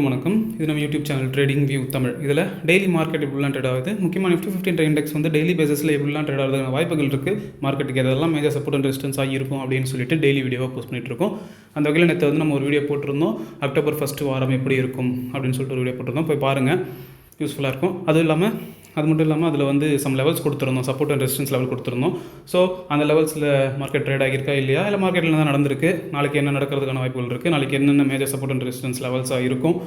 வணக்கம். இது நம்ம YouTube channel trading view Tamil. இதில் டெய்லி மார்க்கெட் எப்படிலாம் ட்ரேட் ஆகுது, முக்கியமாக நிஃப்டி 50 இண்டெக்ஸ் வந்து டெய்லி பேசிஸில் எப்படிலாம் ட்ரேட் ஆகிறதுக்கான வாய்ப்புகள் இருக்குது, மார்க்கெட்டுக்கு எதெல்லாம் மேஜர் சப்போர்ட் அண்ட் ரெசிஸ்டன்ஸ் இருக்கும் அப்படின்னு சொல்லிட்டு டெய்லி வீடியோவாக போஸ்ட் பண்ணிட்டு இருக்கோம். அந்த வகையில் நேற்று வந்து நம்ம ஒரு வீடியோ போட்டிருந்தோம், அக்டோபர் 1 வாரம் எப்படி இருக்கும் அப்படின்னு சொல்லிட்டு ஒரு வீடியோ போட்டிருந்தோம். போய் பாருங்கள், யூஸ்ஃபுல்லாக இருக்கும். அது மட்டும் இல்லாமல் அதில் வந்து சம் லெவல்ஸ் கொடுத்துருந்தோம், சப்போர்ட் அண்ட் ரெசிஸ்டன்ஸ் லெவல் கொடுத்துருந்தோம். ஸோ அந்த லெவல்ஸில் மார்க்கெட் ட்ரேட் ஆகியிருக்கா இல்லையா, இல்லை மார்க்கெட்டில் தான் நடந்திருக்கு, நாளைக்கு என்ன நடக்கிறதுக்கான வாய்ப்புகள் இருக்குது, நாளைக்கு என்னென்ன மேஜர் சப்போர்ட் அண்ட் ரெசிஸ்டன்ஸ் லெவல்ஸாக இருக்கும்,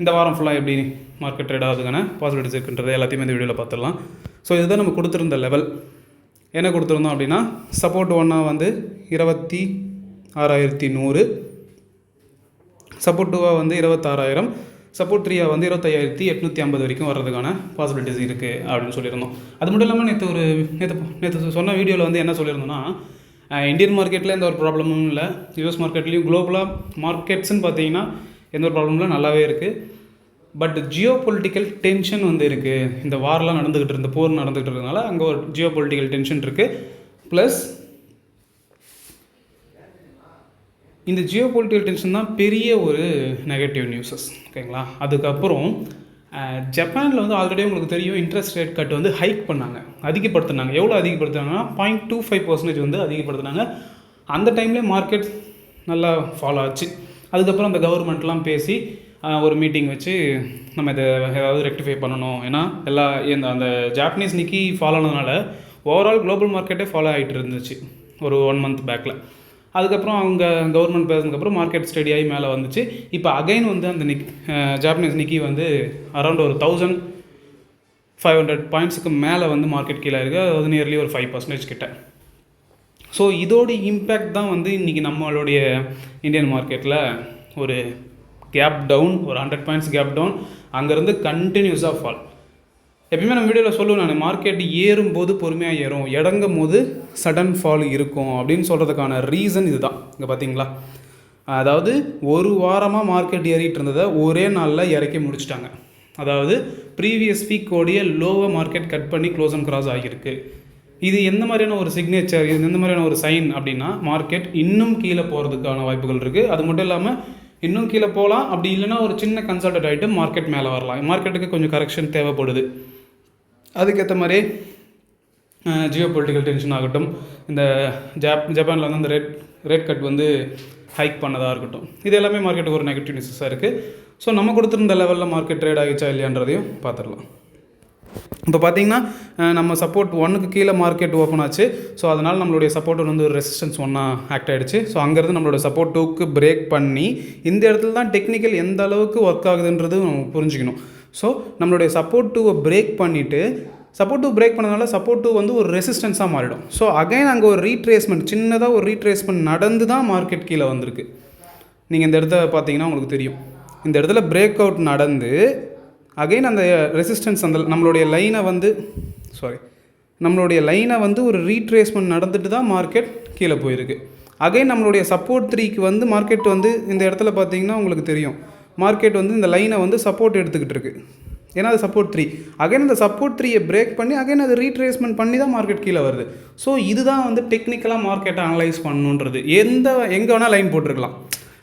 இந்த வாரம் ஃபுல்லாக எப்படி மார்க்கெட் ட்ரேட் ஆகுதுக்கான பாசிபிலிட்டிஸ் இருக்குன்றது எல்லாத்தையுமே இந்த வீடியோவில் பார்த்துடலாம். ஸோ இதுதான் நம்ம கொடுத்துருந்த லெவல். என்ன கொடுத்துருந்தோம் அப்படின்னா, சப்போர்ட் 1 வந்து 26,100, சப்போர்ட் 2 வந்து 26,000, சப்போர்ட் 3 வந்து 25,850 வரைக்கும் வர்றதுக்கான பாசிபிலிட்டிஸ் இருக்குது அப்படின்னு சொல்லியிருந்தோம். அது மட்டும் இல்லாமல் நேற்று சொன்ன வீடியோவில் வந்து என்ன சொல்லியிருந்தோம்னா, இந்தியன் மார்க்கெட்டில் எந்த ஒரு ப்ராப்ளமும் இல்லை, யூஎஸ் மார்க்கெட்லேயும் குளோபலாக மார்க்கெட்ஸ்ன்னு பார்த்தீங்கன்னா எந்த ஒரு ப்ராப்ளம்லாம் நல்லாவே இருக்குது. பட் ஜியோ பொலிட்டிக்கல் டென்ஷன் வந்து இருக்குது. இந்த வாரெலாம் நடந்துக்கிட்டு இருந்த போர் நடந்துகிட்டு இருக்கிறதுனால அங்கே ஒரு ஜியோ பொலிட்டிக்கல் டென்ஷன் இருக்குது. ப்ளஸ் இந்த ஜியோ பொலிட்டிக்கல் டென்ஷன் தான் பெரிய ஒரு நெகட்டிவ் நியூஸஸ், ஓகேங்களா. அதுக்கப்புறம் ஜப்பானில் வந்து ஆல்ரெடி உங்களுக்கு தெரியும், இன்ட்ரெஸ்ட் ரேட் கட் வந்து ஹைக் பண்ணாங்க, அதிகப்படுத்தினாங்க. எவ்வளோ அதிகப்படுத்தினாங்கன்னா 0.25% வந்து அதிகப்படுத்தினாங்க. அந்த டைம்லேயே மார்க்கெட் நல்லா ஃபாலோ ஆச்சு. அதுக்கப்புறம் அந்த கவர்மெண்ட்லாம் பேசி ஒரு மீட்டிங் வச்சு நம்ம இதை ஏதாவது ரெக்டிஃபை பண்ணணும். ஏன்னா அந்த ஜாப்பனீஸ் நிக்கி ஃபாலோ ஆனதுனால ஓவரால் குளோபல் மார்க்கெட்டே ஃபாலோ ஆகிட்டு இருந்துச்சு ஒரு 1 மந்த் பேக்கில். அதுக்கப்புறம் அவங்க கவர்மெண்ட் பேசுனதுக்கப்புறம் மார்க்கெட் ஸ்டடியாகி மேலே வந்துச்சு. இப்போ அகைன் வந்து அந்த ஜாப்பனீஸ் நிக்கி வந்து அரௌண்ட் ஒரு 1,500 பாயிண்ட்ஸுக்கு மேலே வந்து மார்க்கெட் கீழே இருக்குது. அது நியர்லி ஒரு 5% கிட்ட. ஸோ இதோட இம்பேக்ட் தான் வந்து இன்றைக்கி நம்மளுடைய இந்தியன் மார்க்கெட்டில் ஒரு கேப் டவுன், ஒரு 100 பாயிண்ட்ஸ் கேப் டவுன், அங்கேருந்து கண்டினியூஸாக ஃபால். எப்பயுமே நம்ம வீடியோவில் சொல்லுவேன் நான், மார்க்கெட் ஏறும்போது பொறுமையாக ஏறும், இறங்கும் போது சடன் ஃபால் இருக்கும் அப்படின்னு சொல்கிறதுக்கான ரீசன் இதுதான். இங்கே பார்த்தீங்களா, அதாவது ஒரு வாரமாக மார்க்கெட் ஏறிட்டு இருந்ததை ஒரே நாளில் இறக்கி முடிச்சிட்டாங்க. அதாவது ப்ரீவியஸ் வீக்கோடைய லோவை மார்க்கெட் கட் பண்ணி க்ளோஸ் அண்ட் கிராஸ் ஆகியிருக்கு. இது எந்த மாதிரியான ஒரு சிக்னேச்சர், இது எந்த மாதிரியான ஒரு சைன் அப்படின்னா, மார்க்கெட் இன்னும் கீழே போகிறதுக்கான வாய்ப்புகள் இருக்குது. அது மட்டும் இல்லாமல் இன்னும் கீழே போகலாம், அப்படி இல்லைன்னா ஒரு சின்ன கன்சல்டேட் ஆகிட்டு மார்க்கெட் மேலே வரலாம். மார்க்கெட்டுக்கு கொஞ்சம் கரெக்ஷன் தேவைப்படுது. அதுக்கேற்ற மாதிரி ஜியோ பொலிட்டிக்கல் டென்ஷன் ஆகட்டும், இந்த ஜப்பானில் வந்து அந்த ரேட் கட் வந்து ஹைக் பண்ணதாக இருக்கட்டும், இது எல்லாமே மார்க்கெட்டுக்கு ஒரு நெகட்டிவ் நியூஸஸாக இருக்குது. ஸோ நம்ம கொடுத்துருந்த லெவலில் மார்க்கெட் ட்ரேட் ஆகிச்சா இல்லையான்றதையும் பார்த்துடலாம். இப்போ பார்த்தீங்கன்னா நம்ம சப்போர்ட் 1க்கு கீழே மார்க்கெட் ஓப்பன் ஆச்சு. ஸோ அதனால் நம்மளுடைய சப்போர்ட் வந்து ஒரு ரெசிஸ்டன்ஸ் 1 ஆக்ட் ஆகிடுச்சு. ஸோ அங்கேருந்து நம்மளோட சப்போர்ட் 2க்கு பிரேக் பண்ணி இந்த இடத்துல தான் டெக்னிக்கல் எந்த அளவுக்கு ஒர்க் ஆகுதுன்றது நம்ம புரிஞ்சுக்கணும். ஸோ நம்மளுடைய சப்போர்ட் 2வை பிரேக் பண்ணிவிட்டு, சப்போர்ட் 2 பிரேக் பண்ணதுனால சப்போர்ட் 2 வந்து ஒரு ரெசிஸ்டன்ஸாக மாறிடும். ஸோ அகைன் அங்கே ஒரு ரீட்ரேஸ்மெண்ட், சின்னதாக ஒரு ரீட்ரேஸ்மெண்ட் நடந்து தான் மார்க்கெட் கீழே வந்திருக்கு. நீங்கள் இந்த இடத்த பார்த்தீங்கன்னா உங்களுக்கு தெரியும், இந்த இடத்துல பிரேக் அவுட் நடந்து அகைன் அந்த ரெசிஸ்டன்ஸ், அந்த நம்மளுடைய லைனை வந்து ஒரு ரீட்ரேஸ்மெண்ட் நடந்துட்டு தான் மார்க்கெட் கீழே போயிருக்கு. அகைன் நம்மளுடைய சப்போர்ட் 3க்கு வந்து மார்க்கெட் வந்து இந்த இடத்துல பார்த்தீங்கன்னா உங்களுக்கு தெரியும், மார்க்கெட் வந்து இந்த லைனை வந்து சப்போர்ட் எடுத்துக்கிட்டு இருக்குது. ஏன்னா அது சப்போர்ட் 3. அகைன் அந்த சப்போர்ட் 3யை பிரேக் பண்ணி அகைன் அது ரீட்ரேஸ்மெண்ட் பண்ணி தான் மார்க்கெட் கீழே வருது. ஸோ இதுதான் வந்து டெக்னிக்கலாக மார்க்கெட்டை அனலைஸ் பண்ணணுன்றது. எங்கே வேணால் லைன் போட்டிருக்கலாம்.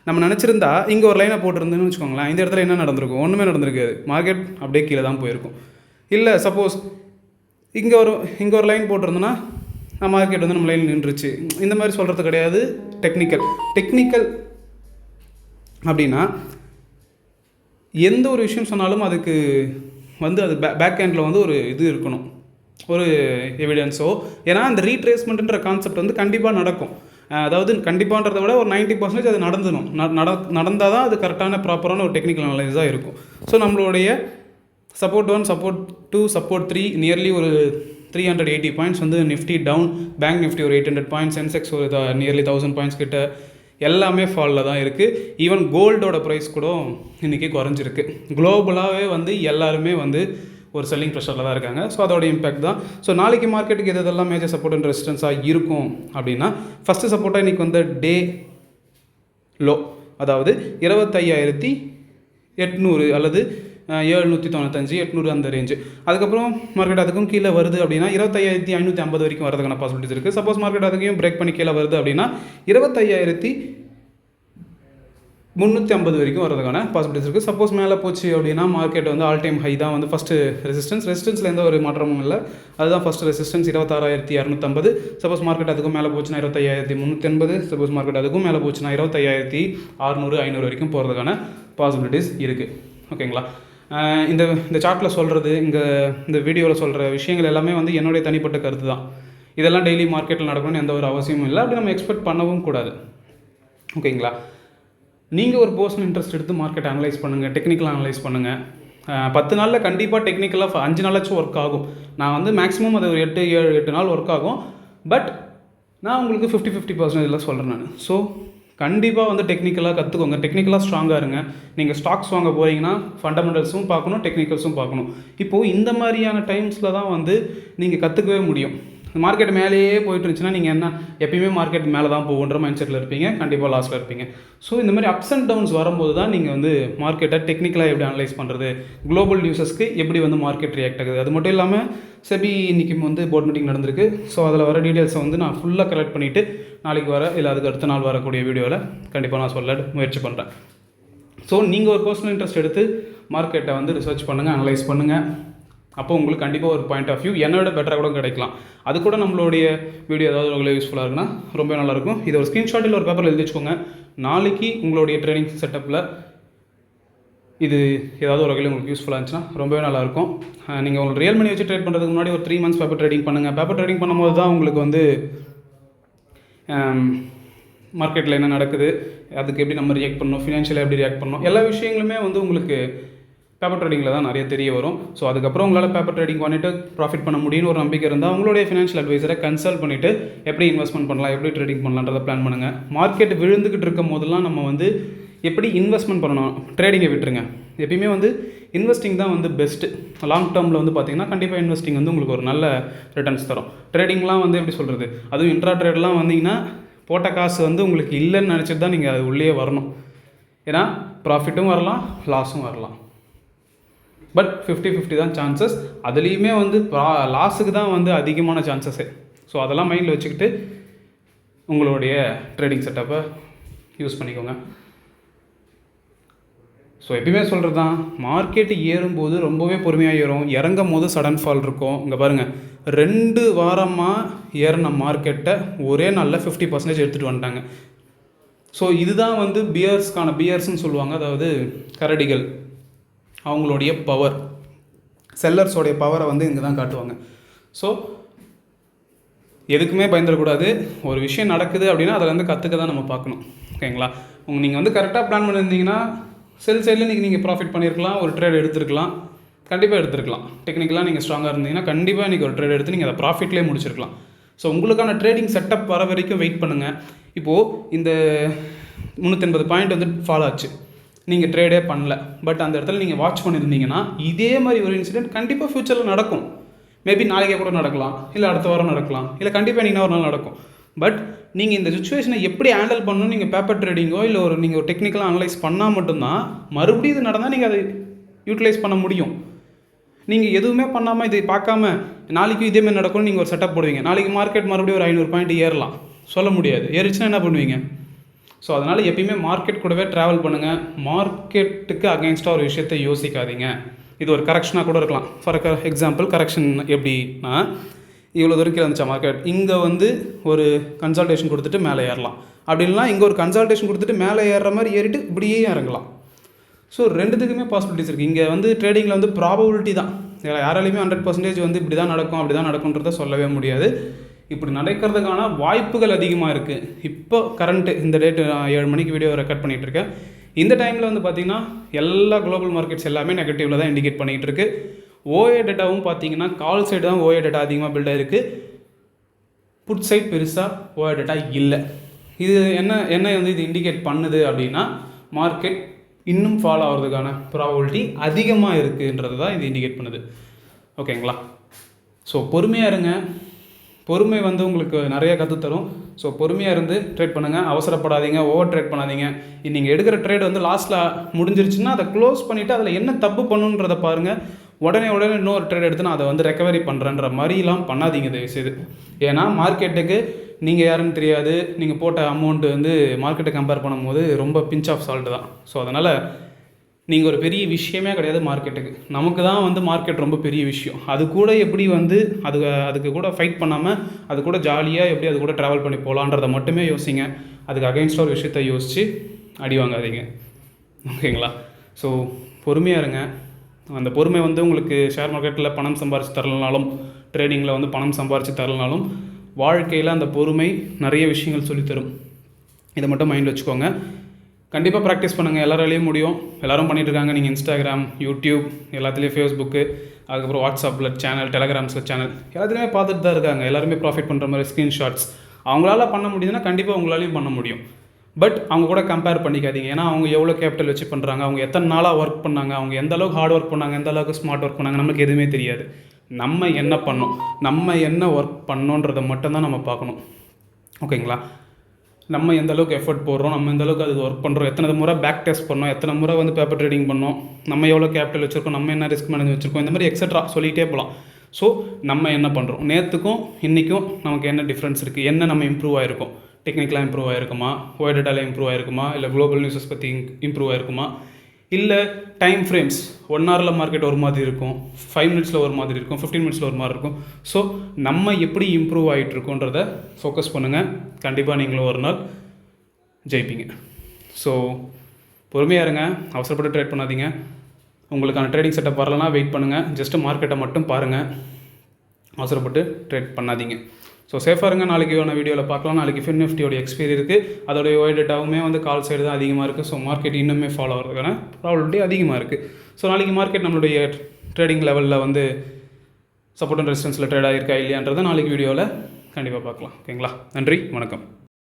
நம்ம நினச்சிருந்தா இங்கே ஒரு லைனை போட்டிருந்தேன்னு வச்சுக்கோங்களேன், இந்த இடத்துல என்ன நடந்திருக்கும், ஒன்றுமே நடந்திருக்காது, மார்க்கெட் அப்படியே கீழே தான் போயிருக்கும். இல்லை சப்போஸ் இங்கே ஒரு லைன் போட்டிருந்தோன்னா மார்க்கெட் வந்து நம்ம லைன் நின்றுச்சு, இந்த மாதிரி சொல்கிறது கிடையாது. டெக்னிக்கல் அப்படின்னா எந்த ஒரு விஷயம் சொன்னாலும் அதுக்கு வந்து அது பேக் ஹேண்டில் வந்து ஒரு இது இருக்கணும், ஒரு எவிடன்ஸோ. ஏன்னா அந்த ரீட்ரேஸ்மெண்ட்டுன்ற கான்செப்ட் வந்து கண்டிப்பாக நடக்கும். அதாவது கண்டிப்பான்றதை விட ஒரு 90% அது நடந்தால் தான் அது கரெக்டான ப்ராப்பரான ஒரு டெக்னிக்கல் அனலைஸாக இருக்கும். ஸோ நம்மளுடைய சப்போர்ட் 1, சப்போர்ட் 2, சப்போர்ட் 3 நியர்லி ஒரு 380 பாயிண்ட்ஸ் வந்து நிஃப்டி டவுன், பேங்க் நிஃப்டி ஒரு 800 பாயிண்ட்ஸ், சென்செக்ஸ் ஒரு நியர்லி 1000 பாயிண்ட்ஸ் கிட்ட எல்லாமே ஃபாலில் தான் இருக்குது. ஈவன் கோல்டோட ப்ரைஸ் கூட இன்றைக்கி குறைஞ்சிருக்கு. குளோபலாகவே வந்து எல்லாருமே வந்து ஒரு செல்லிங் ப்ரெஷரில் தான் இருக்காங்க. ஸோ அதோட இம்பேக்ட் தான். ஸோ நாளைக்கு மார்க்கெட்டுக்கு எதெல்லாம் மேஜர் சப்போர்ட் அண்ட் ரெசிஸ்டன்ஸாக இருக்கும் அப்படின்னா, ஃபஸ்ட்டு சப்போர்ட்டாக இன்றைக்கி வந்து டே லோ, அதாவது 25,800 அல்லது 795, 800 அந்த ரேஞ்சு. அதுக்கப்புறம் மார்க்கெட் அதுக்கும் கீழே வருது அப்படின்னா 25,550 வரைக்கும் வரதுக்கான பாசிபிலிட்டிஸ் இருக்குது. சப்போஸ் மார்க்கெட் அதுக்கும் பிரேக் பண்ணி கீழே வருது அப்படின்னா 25,000 350 வரைக்கும் வரதுக்கான பாசிபிலிட்டிஸ் இருக்குது. சப்போஸ் மேலே போச்சு அப்படின்னா மார்க்கெட் வந்து ஆல் டைம் ஹை தான் வந்து ஃபஸ்ட்டு ரெசிஸ்டன்ஸில் எந்த ஒரு மாற்றமும் இல்லை. அதுதான் ஃபஸ்ட்டு ரெசிஸ்டன்ஸ் 26,250. சப்போஸ் மார்க்கெட் அதுக்கும் மேலே போச்சுன்னா 25,380. சப்போஸ் மார்க்கெட் அதுக்கும் மேலே போச்சுன்னா 25,600 500 வரைக்கும் போகிறதுக்கான பாசிபிலிட்டிஸ் இருக்குது. ஓகேங்களா? இந்த சார்ட்டில் சொல்கிறது, இந்த வீடியோவில் சொல்கிற விஷயங்கள் எல்லாமே வந்து என்னுடைய தனிப்பட்ட கருத்து தான். இதெல்லாம் டெய்லி மார்க்கெட்டில் நடக்கணும்னு எந்த ஒரு அவசியமும் இல்லை. அப்படி நம்ம எக்ஸ்பெக்ட் பண்ணவும் கூடாது. ஓகேங்களா? நீங்கள் ஒரு பர்சனல் இன்ட்ரெஸ்ட் எடுத்து மார்க்கெட் அனலைஸ் பண்ணுங்கள், டெக்னிக்கலாக அனலைஸ் பண்ணுங்கள். 10 நாளில் கண்டிப்பாக டெக்னிக்கலாக 5 நாளாச்சும் ஒர்க் ஆகும். நான் வந்து மேக்ஸிமம் அது ஒரு 8 நாள் ஒர்க் ஆகும். பட் நான் உங்களுக்கு 50% சொல்கிறேன் நான். ஸோ கண்டிப்பாக வந்து டெக்னிக்கலாக கற்றுக்கோங்க, டெக்னிக்கலாக ஸ்ட்ராங்காக இருங்க. நீங்கள் ஸ்டாக்ஸ் வாங்க போகிறீங்கன்னா ஃபண்டமெண்டல்ஸும் பார்க்கணும், டெக்னிக்கல்ஸும் பார்க்கணும். இப்போது இந்த மாதிரியான டைம்ஸில் தான் வந்து நீங்கள் கற்றுக்கவே முடியும். மார்க்கெட் மேலேயே போயிட்டு இருந்துச்சுன்னா நீங்கள் என்ன எப்பயுமே மார்க்கெட் மேலே தான் போகுன்ற மைண்ட் செட்டில் இருப்பீங்க, கண்டிப்பாக லாஸில் இருப்பீங்க. ஸோ இந்த மாதிரி அப்ஸ் அண்ட் டவுன்ஸ் வரும்போது தான் நீங்கள் வந்து மார்க்கெட்டை டெக்னிக்கலாக எப்படி அனலைஸ் பண்ணுறது, குளோபல் நியூஸஸ்க்கு எப்படி வந்து மார்க்கெட் ரியாக்ட் ஆகுது. அது மட்டும் இல்லாமல் செபி இன்றைக்கி வந்து போர்ட் மீட்டிங் நடந்திருக்கு. ஸோ அதில் வர டீட்டெயில்ஸை வந்து நான் ஃபுல்லாக கலெக்ட் பண்ணிவிட்டு நாளைக்கு வர இல்லை அதுக்கு அடுத்த நாள் வரக்கூடிய வீடியோவில் கண்டிப்பாக நான் சொல்ல முயற்சி பண்ணுறேன். ஸோ நீங்கள் ஒரு பர்சனல் இன்ட்ரெஸ்ட் எடுத்து மார்க்கெட்டை வந்து ரிசர்ச் பண்ணுங்கள், அனலைஸ் பண்ணுங்கள். அப்போ உங்களுக்கு கண்டிப்பாக ஒரு பாயிண்ட் ஆஃப் வியூ என்னோட பெட்டராக கூட கிடைக்கலாம். அது கூட நம்மளுடைய வீடியோ ஏதாவது உங்களுக்கு யூஸ்ஃபுல்லாக இருக்குன்னா ரொம்ப நல்லாயிருக்கும். இதை ஒரு ஸ்க்ரீன்ஷாட் இல்லை ஒரு பேப்பரில் எழுதி வச்சுக்கோங்க. நாளைக்கு உங்களுடைய ட்ரேடிங் செட்டப்பில் இது ஏதாவது ஒரு வகையில் உங்களுக்கு யூஸ்ஃபுல்லாக இருந்துச்சுன்னா ரொம்பவே நல்லாயிருக்கும். நீங்கள் உங்களுக்கு ரியல் மணி வச்சு ட்ரேட் பண்ணுறதுக்கு முன்னாடி ஒரு 3 months பேப்பர் ட்ரேடிங் பண்ணுங்கள். பேப்பர் ட்ரேடிங் பண்ணும்போது தான் உங்களுக்கு வந்து மார்க்கெட்டில் என்ன நடக்குது, அதுக்கு எப்படி நம்ம ரியாக்ட் பண்ணணும், ஃபினான்ஷியலாக எப்படி ரியாக்ட் பண்ணணும், எல்லா விஷயங்களுமே வந்து உங்களுக்கு பேப்பர் ட்ரேடிங்கில் தான் நிறைய தெரிய வரும். ஸோ அதுக்கப்புறம் உங்களால் பேப்பர் ட்ரேடிங் பண்ணிவிட்டு ப்ராஃபிட் பண்ண முடியும்னு ஒரு நம்பிக்கை இருந்தால் உங்களுடைய ஃபினான்ஷியல் அட்வைசரை கன்சல்ட் பண்ணிவிட்டு எப்படி இன்வெஸ்ட்மெண்ட் பண்ணலாம், எப்படி ட்ரேடிங் பண்ணலான்றதை பிளான் பண்ணுங்கள். மார்க்கெட் விழுந்துக்கிட்டு இருக்கும் போதெல்லாம் நம்ம வந்து எப்படி இன்வெஸ்ட்மெண்ட் பண்ணணும், ட்ரேடிங்கை விட்டுருங்க. எப்பயுமே வந்து இன்வெஸ்டிங் தான் வந்து பெஸ்ட்டு. லாங் டேர்மில் வந்து பார்த்திங்கன்னா கண்டிப்பாக இன்வெஸ்டிங் வந்து உங்களுக்கு ஒரு நல்ல ரிட்டர்ன்ஸ் தரும். ட்ரேடிங்லாம் வந்து எப்படி சொல்கிறது, அதுவும் இன்ட்ரா ட்ரேட்லாம் வந்தீங்கன்னா போட்ட காசு வந்து உங்களுக்கு இல்லைன்னு நினச்சிட்டு தான் நீங்கள் அது உள்ளே வரணும். ஏன்னா ப்ராஃபிட்டும் வரலாம், லாஸும் வரலாம். பட் 50-50 தான் சான்சஸ். அதுலேயுமே வந்து லாஸுக்கு தான் வந்து அதிகமான சான்சஸ்ஸே. ஸோ அதெல்லாம் மைண்டில் வச்சுக்கிட்டு உங்களுடைய ட்ரேடிங் செட்டப்பை யூஸ் பண்ணிக்கோங்க. ஸோ எப்பயுமே சொல்கிறது தான், மார்க்கெட்டு ஏறும்போது ரொம்பவே பொறுமையாக ஏறும், இறங்கும் போது சடன் ஃபால் இருக்கும். இங்கே பாருங்கள், 2 வாரமாக ஏறின மார்க்கெட்டை ஒரே நாளில் 50% எடுத்துகிட்டு வந்துட்டாங்க. ஸோ இதுதான் வந்து பியர்ஸ்ன்னு சொல்லுவாங்க, அதாவது கரடிகள். அவங்களுடைய பவர், செல்லர்ஸோடைய பவரை வந்து இங்கே தான் காட்டுவாங்க. ஸோ எதுக்குமே பயந்துடக்கூடாது. ஒரு விஷயம் நடக்குது அப்படின்னா அதில் வந்து கற்றுக்க தான் நம்ம பார்க்கணும். ஓகேங்களா? நீங்கள் வந்து கரெக்டாக பிளான் பண்ணியிருந்தீங்கன்னா செல் சைடில் நீங்கள் ப்ராஃபிட் பண்ணியிருக்கலாம், ஒரு ட்ரேட் எடுத்துருக்கலாம், கண்டிப்பாக எடுத்துருக்கலாம். டெக்னிக்கலாக நீங்கள் ஸ்ட்ராங்காக இருந்தீங்கன்னா கண்டிப்பாக இன்றைக்கி ஒரு ட்ரேட் எடுத்து நீங்கள் அதை ப்ராஃபிட்லேயே முடிச்சிருக்கலாம். ஸோ உங்களுக்கான ட்ரேடிங் செட்டப் வர வரைக்கும் வெயிட் பண்ணுங்கள். இப்போது இந்த 380 பாயிண்ட் வந்து ஃபாலோ ஆச்சு, நீங்கள் ட்ரேடே பண்ணல. பட் அந்த இடத்துல நீங்கள் வாட்ச் பண்ணியிருந்தீங்கன்னா இதே மாதிரி ஒரு இன்சிடென்ட் கண்டிப்பாக ஃப்யூச்சரில் நடக்கும். மேபி நாளைக்கே கூட நடக்கலாம், இல்லை அடுத்த வாரம் நடக்கலாம், இல்லை கண்டிப்பாக நீங்கள் ஒரு நாள் நடக்கும். பட் நீங்கள் இந்த சுச்சுவேஷனை எப்படி ஹேண்டில் பண்ணணும், நீங்கள் பேப்பர் ட்ரேடிங்கோ இல்லை நீங்கள் ஒரு டெக்னிக்கலாக அனலைஸ் பண்ணால் மட்டும்தான் மறுபடியும் இது நடந்தால் நீங்கள் அதை யூட்டிலைஸ் பண்ண முடியும். நீங்கள் எதுவுமே பண்ணாமல் இதை பார்க்காம நாளைக்கு இதேமாதிரி நடக்கும்னு நீங்கள் ஒரு செட்டப் போடுவீங்க. நாளைக்கு மார்க்கெட் மறுபடியும் ஒரு 500 பாயிண்ட் ஏறலாம், சொல்ல முடியாது. ஏறிச்சுன்னா என்ன பண்ணுவீங்க? ஸோ அதனால் எப்பயுமே மார்க்கெட் கூடவே ட்ராவல் பண்ணுங்கள். மார்க்கெட்டுக்கு அகெயின்ஸ்டாக ஒரு விஷயத்தை யோசிக்காதீங்க. இது ஒரு கரெக்ஷனாக கூட இருக்கலாம். ஃபார் எக்ஸாம்பிள், கரெக்ஷன் எப்படின்னா, இவ்வளோ தூரம் இருந்துச்சா மார்க்கெட், இங்கே வந்து ஒரு கன்சல்டேஷன் கொடுத்துட்டு மேலே ஏறலாம், அப்படின்லாம் இங்கே ஒரு கன்சல்டேஷன் கொடுத்துட்டு மேலே ஏறுற மாதிரி ஏறிட்டு இப்படியே இறங்கலாம். ஸோ ரெண்டுத்துக்குமே பாசிபிலிட்டிஸ் இருக்குது. இங்கே வந்து ட்ரேடிங்கில் வந்து ப்ராபபிலிட்டி தான். யாராலையுமே 100% வந்து இப்படி தான் நடக்கும் அப்படி தான் நடக்கும்ன்றத சொல்லவே முடியாது. இப்படி நடக்கிறதுக்கான வாய்ப்புகள் அதிகமாக இருக்குது. இப்போ கரண்ட்டு இந்த டேட்டு 7 மணிக்கு வீடியோ ரெக்கார்ட் பண்ணிகிட்ருக்கேன். இந்த டைமில் வந்து பார்த்திங்கன்னா எல்லா குளோபல் மார்க்கெட்ஸ் எல்லாமே நெகட்டிவில் தான் இண்டிகேட் பண்ணிகிட்டு இருக்கு. ஓஏ டேட்டாவும் பார்த்திங்கன்னா கால் சைடு தான் ஓஏ டேட்டா அதிகமாக பில்ட் ஆகிருக்கு, புட் சைட் பெருசாக ஓஏ டேட்டா இல்லை. இது என்ன வந்து இது இண்டிகேட் பண்ணுது அப்படின்னா, மார்க்கெட் இன்னும் ஃபாலோ ஆகிறதுக்கான ப்ராபபிலிட்டி அதிகமாக இருக்குன்றது தான் இது இண்டிகேட் பண்ணுது. ஓகேங்களா? ஸோ பொறுமையாக இருங்க. பொறுமை வந்து உங்களுக்கு நிறைய கற்றுத்தரும். ஸோ பொறுமையாக இருந்து ட்ரேட் பண்ணுங்கள், அவசரப்படாதீங்க, ஓவர் ட்ரேட் பண்ணாதீங்க. நீங்கள் எடுக்கிற ட்ரேட் வந்து லாஸ்ட்டில் முடிஞ்சிருச்சுன்னா அதை க்ளோஸ் பண்ணிவிட்டு அதில் என்ன தப்பு பண்ணுன்றதை பாருங்கள். உடனே இன்னொரு ட்ரேட் எடுத்து நான் அதை வந்து ரெக்கவரி பண்ணுறேன்ற மாதிரிலாம் பண்ணாதீங்க தயவுசெய்து. ஏன்னா மார்க்கெட்டுக்கு நீங்கள் யாருன்னு தெரியாது. நீங்கள் போட்ட அமௌண்ட்டு வந்து மார்க்கெட்டை கம்பேர் பண்ணும்போது ரொம்ப பிஞ்ச் ஆஃப் சால்ட் தான். ஸோ அதனால் நீங்கள் ஒரு பெரிய விஷயமே கிடையாது மார்க்கெட்டுக்கு. நமக்கு தான் வந்து மார்க்கெட் ரொம்ப பெரிய விஷயம். அது கூட எப்படி வந்து அதுக்கு கூட ஃபைட் பண்ணாமல் அது கூட ஜாலியாக எப்படி அது கூட ட்ராவல் பண்ணி போகலான்றதை மட்டுமே யோசிங்க. அதுக்கு அகைன்ஸ்டாக ஒரு விஷயத்தை யோசித்து அடி வாங்காதீங்க. ஓகேங்களா? ஸோ பொறுமையாக இருங்க. அந்த பொறுமை வந்து உங்களுக்கு ஷேர் மார்க்கெட்டில் பணம் சம்பாரித்து தரலனாலும், ட்ரேடிங்கில் வந்து பணம் சம்பாரித்து தரலனாலும், வாழ்க்கையில் அந்த பொறுமை நிறைய விஷயங்கள் சொல்லித்தரும். இதை மட்டும் மைண்ட் வச்சுக்கோங்க. கண்டிப்பாக ப்ராக்டிஸ் பண்ணுங்கள். எல்லாராலையும் முடியும். எல்லோரும் பண்ணிகிட்ருக்காங்க. நீங்கள் இன்ஸ்டாகிராம், யூடியூப், எல்லாத்துலேயும் ஃபேஸ்புக்கு, அதுக்கப்புறம் வாட்ஸ்அப்பில் சேனல், டெலகிராம்ஸில் சேனல் எல்லாத்துலேயுமே பார்த்துட்டு தான் இருக்காங்க. எல்லாருமே ப்ராஃபிட் பண்ணுற மாதிரி ஸ்க்ரீன்ஷாட்ஸ். அவங்களால பண்ண முடியுதுன்னா கண்டிப்பாக உங்களாலையும் பண்ண முடியும். பட் அவங்க கூட கம்பேர் பண்ணிக்காதீங்க. ஏன்னா அவங்க எவ்வளோ கேபிட்டல் வச்சு பண்ணுறாங்க, அவங்க எத்தனை நாளாக ஒர்க் பண்ணாங்க, அவங்க எந்த அளவுக்கு ஹார்ட் ஒர்க் பண்ணாங்க, எந்த அளவுக்கு ஸ்மார்ட் ஒர்க் பண்ணாங்க, நமக்கு எதுவுமே தெரியாது. நம்ம என்ன பண்ணோம், நம்ம என்ன ஒர்க் பண்ணோன்றதை மட்டும்தான் நம்ம பார்க்கணும். ஓகேங்களா? நம்ம எந்த அளவுக்கு எஃபர்ட் போடுறோம், நம்ம எந்த அளவுக்கு அதுக்கு ஒர்க் பண்ணுறோம், எத்தனை முறை பேக் டெஸ்ட் பண்ணோம், எத்தனை முறை வந்து பேப்பர் ட்ரேடிங் பண்ணோம், நம்ம எவ்வளோ கேபிட்டல் வச்சுருக்கோம், நம்ம என்ன ரிஸ்க் மேனேஜ் வச்சுருக்கோம், இந்த மாதிரி எக்ஸட்ரா சொல்லிகிட்டே போகலாம். ஸோ நம்ம என்ன பண்ணுறோம், நேற்றுக்கும் இன்றைக்கும் நமக்கு என்ன டிஃப்ரென்ஸ் இருக்குது, என்ன நம்ம இம்ப்ரூவ் ஆகிருக்கோம், டெக்னிக்கலாக இம்ப்ரூவ் ஆகிருக்குமா, ஒய்டட்டாவில் இம்ப்ரூவ் ஆகிருக்குமா, இல்லை குளோபல் நியூஸஸ் பற்றி இம்ப்ரூவ் ஆகிருக்குமா, இல்லை டைம் ஃப்ரேம்ஸ் 1 ஹவரில் மார்க்கெட் ஒரு மாதிரி இருக்கும், 5 மினிட்ஸில் ஒரு மாதிரி இருக்கும், 15 மினிட்ஸில் ஒரு மாதிரி இருக்கும். ஸோ நம்ம எப்படி இம்ப்ரூவ் ஆகிட்டு இருக்கோன்றதை ஃபோக்கஸ் பண்ணுங்கள். கண்டிப்பாக நீங்களும் ஒரு நாள் ஜெயிப்பீங்க. ஸோ பொறுமையாக இருங்க, அவசரப்பட்டு ட்ரேட் பண்ணாதீங்க. உங்களுக்கான ட்ரேடிங் செட்டப் வரலன்னா வெயிட் பண்ணுங்கள். ஜஸ்ட்டு மார்க்கெட்டை மட்டும் பாருங்கள், அவசரப்பட்டு ட்ரேட் பண்ணாதீங்க. ஸோ சேஃபாக இருங்க. நாளைக்கு வேணால் வீடியோவில் பார்க்கலாம். நாளைக்கு ஃபின் நிஃப்டியோட எக்ஸ்பைரி இருக்குது. அதோடைய ஒய் டேட்டாவுமே வந்து கால் சைடு தான் அதிகமாக இருக்குது. ஸோ மார்க்கெட் இன்னுமே ஃபாலோ ஆகிறதுக்கான ப்ராபபிலிட்டி அதிகமாக இருக்குது. ஸோ நாளைக்கு மார்க்கெட் நம்மளுடைய ட்ரேடிங் லெவலில் வந்து சப்போர்ட் அண்ட் ரெசிஸ்டன்ஸில் ட்ரேட் ஆகிருக்கா இல்லையான்றதை நாளைக்கு வீடியோவில் கண்டிப்பாக பார்க்கலாம். ஓகேங்களா? நன்றி, வணக்கம்.